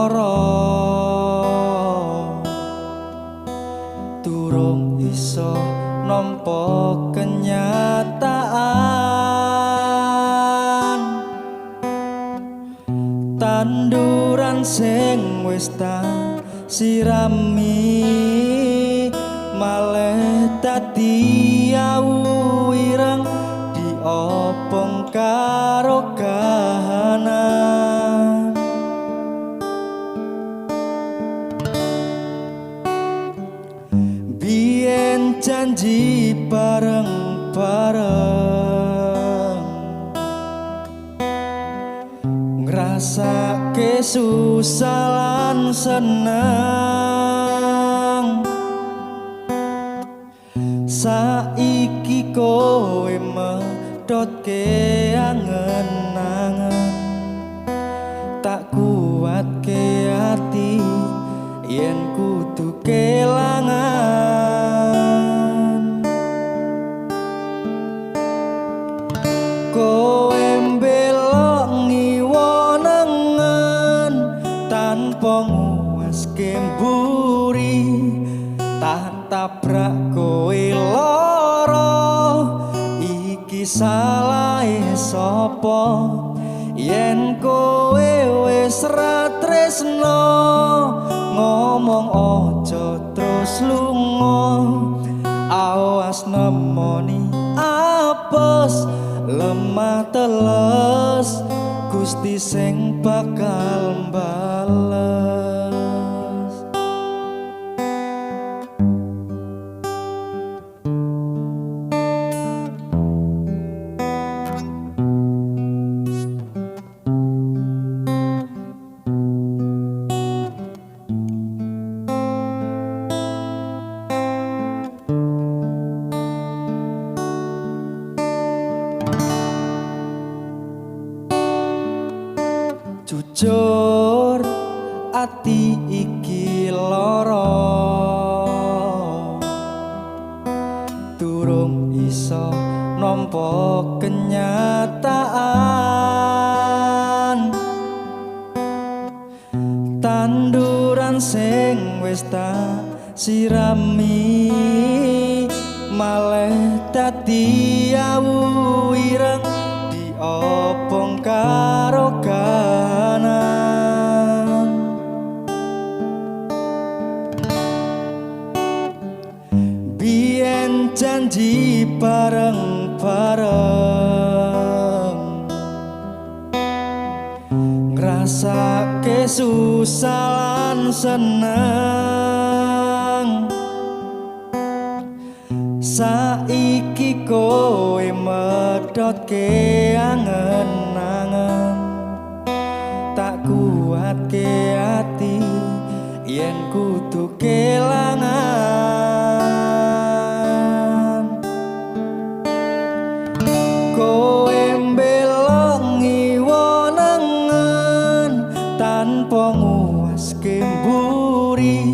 lara durung iso nampa kenyataan. Tanduran sing wis tak sirami malah dadi awu ireng diopong karo kahanan. Biyen janji bareng-bareng ngrasake susah lan seneng. Saiki kowe medhotke angen-angen, tak kuatke ati yen kudu kelangan. Kowe mbelok ngiwonengen tanpa nguwaske mburi, tak tabrak kowe lara. Iki salahe sapa yen kowe wis ra tresno? Ngomong aja terus lunga, awas nemoni apes lemah teles, Gusti sing bakal mbales. Jujur ati iki lara, durung iso nampa kenyataan. Tanduran sing wis tak sirami malah dadi awu ireng diopong karo kahanan. Biyen janji bareng-bareng ngrasake susah lan seneng. Saiki kowe medhotke angen-angen, tak kuatke ati yen kudu kelangan. Kowe mbelok ngiwonengen tanpa nguwaske mburi,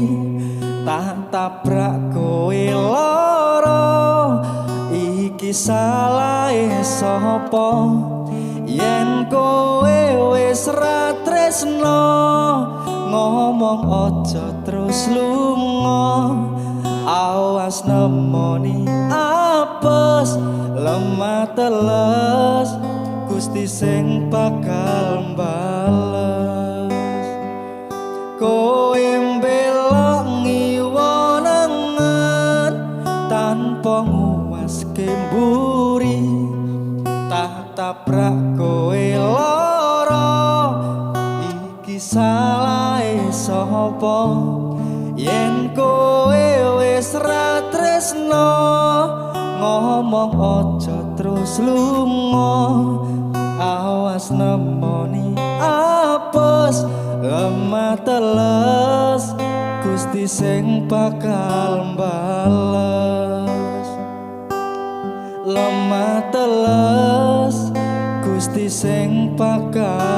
tak tabrak kowe lara. Iki salahe sapa yen kowe wis ra tresno? Ngomong aja terus lunga, awas nemoni apes lemah teles, Gusti sing bakal mbales. Kowe mbelok ngiwonengen tanpa nguwaske mburi, tak tabrak kowe lara. Iki salahe sapa yen kowe wis ra tresno? Ngomong aja terus lunga, awas nemoni apes lemah teles, Gusti sing bakal mbales. Lemah teles, Gusti sing bakal